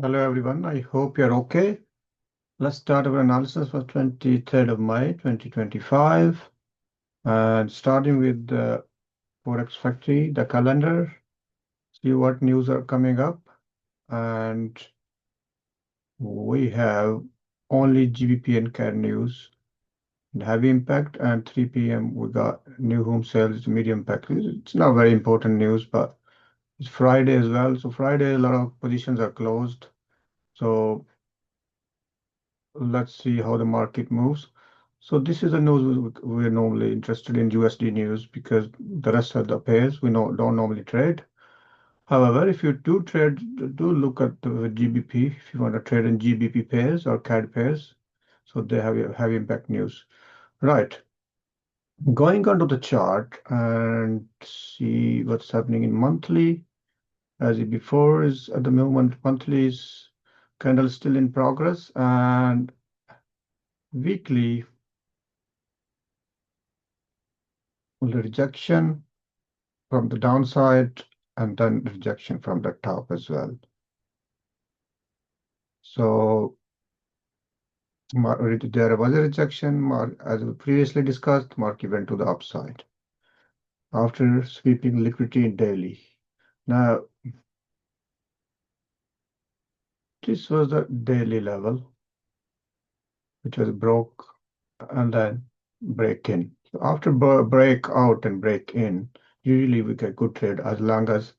Hello everyone, I hope you're okay. Let's start our analysis for 23rd of May 2025 and starting with the Forex Factory, the calendar, see what news are coming up, and we have only GBP and CAD news, heavy impact, and 3 p.m. we got new home sales, medium impact. It's not very important news, but it's Friday as well. So Friday, a lot of positions are closed. So let's see how the market moves. So this is the news we're normally interested in, USD news, because the rest of the pairs we don't normally trade. However, if you do trade, do look at the GBP if you want to trade in GBP pairs or CAD pairs. So they have heavy impact news. Right. Going onto the chart and see what's happening in monthly. As before is at the moment, monthly is candle still in progress, and weekly rejection from the downside and then rejection from the top as well. So there was a rejection, as we previously discussed, market went to the upside after sweeping liquidity in daily. Now, this was the daily level, which was broke and then break in. So after break out and break in, usually we get good trade as long as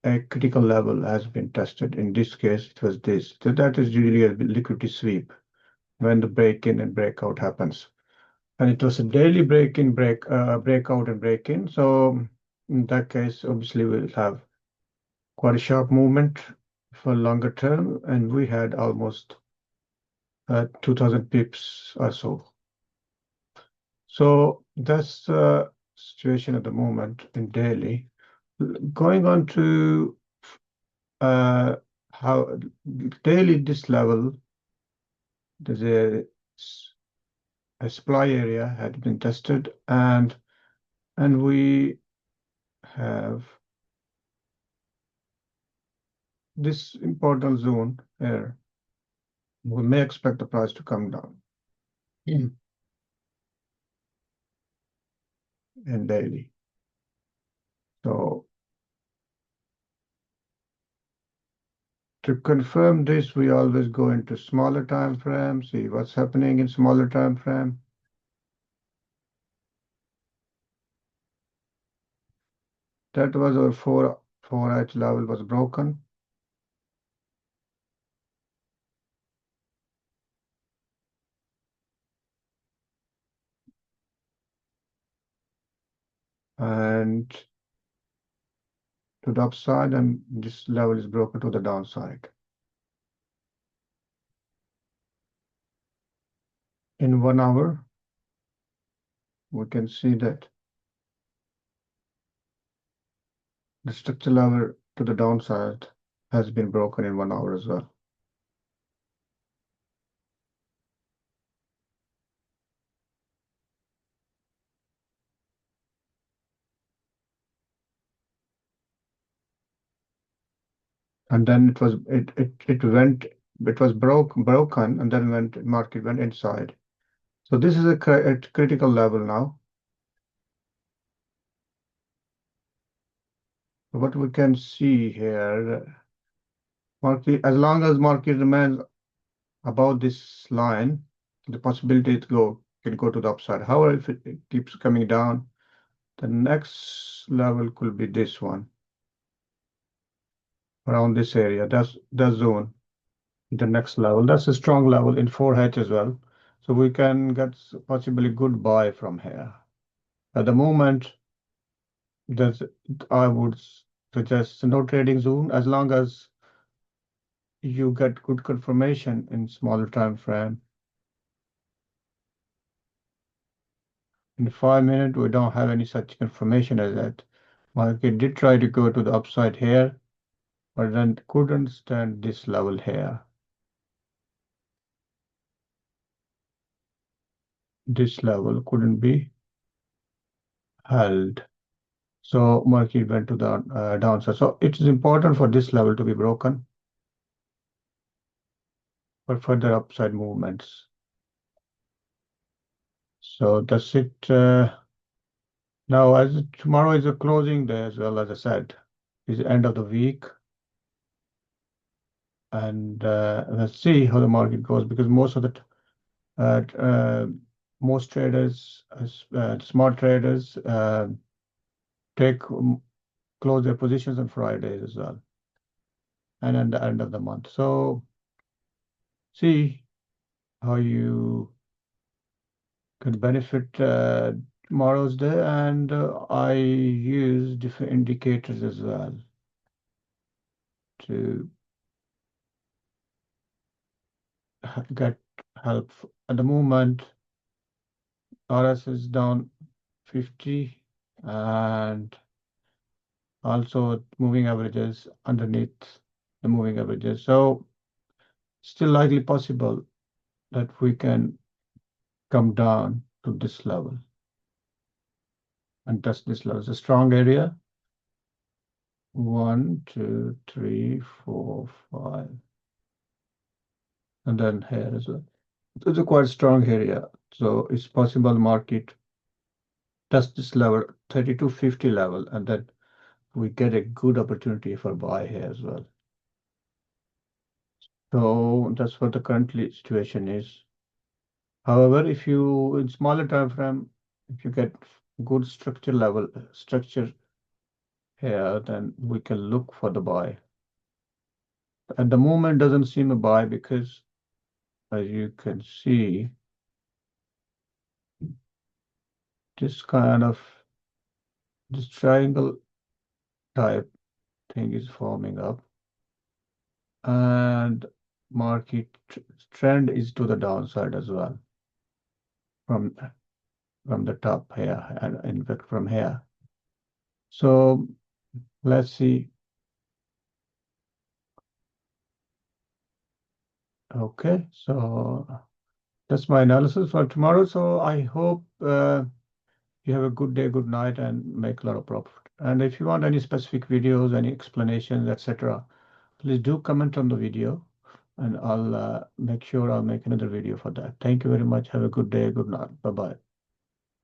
a critical level has been tested. In this case, it was this. So that is usually a liquidity sweep when the break-in and breakout happens. And it was a daily break-in, breakout and break-in. So in that case, obviously we'll have quite a sharp movement for longer term, and we had almost 2,000 pips or so. So that's the situation at the moment in daily. Going on to how daily this level, there's a supply area had been tested, and we have this important zone here. We may expect the price to come down in daily. So to confirm this, we always go into smaller time frame, see what's happening in smaller time frame. That was our 4H level was broken. And to the upside, and this level is broken to the downside. In 1 hour, we can see that the structure level to the downside has been broken in 1 hour as well. And then it was broken, and then market went inside. So this is a critical level now. What we can see here, market, as long as market remains above this line, the possibility can go to the upside. However, if it keeps coming down, the next level could be this one, around this area. That's the zone. The next level. That's a strong level in 4H as well. So we can get possibly good buy from here. At the moment, I would suggest no trading zone as long as you get good confirmation in smaller time frame. In 5 minutes, we don't have any such confirmation as that. Market did try to go to the upside here, but then couldn't stand this level here. This level couldn't be held. So market went to the downside. So it is important for this level to be broken. for further upside movements. So that's it. Now, as tomorrow is a closing day as well, as I said, is the end of the week. And let's see how the market goes, because most of the most traders, smart traders, take close their positions on Fridays as well, and at the end of the month. So see how you can benefit tomorrow's day, and I use different indicators as well to get help. At the moment, RS is down 50, and also moving averages underneath the moving averages. So still likely possible that we can come down to this level and test this level. It's a strong area. 1, 2, 3, 4, 5. And then here as well. It's a quite strong area. So it's possible market test this level, 3250 level, and then we get a good opportunity for buy here as well. So that's what the current situation is. However, if you in smaller time frame, if you get good structure here, then we can look for the buy. At the moment, doesn't seem a buy because, as you can see, this kind of this triangle type thing is forming up, and market trend is to the downside as well from the top here, and in fact from here. So let's see. Okay, so that's my analysis for tomorrow. So I hope you have a good day, good night, and make a lot of profit. And if you want any specific videos, any explanations, etc., please do comment on the video, and I'll make sure I'll make another video for that. Thank you very much. Have a good day, good night. Bye-bye.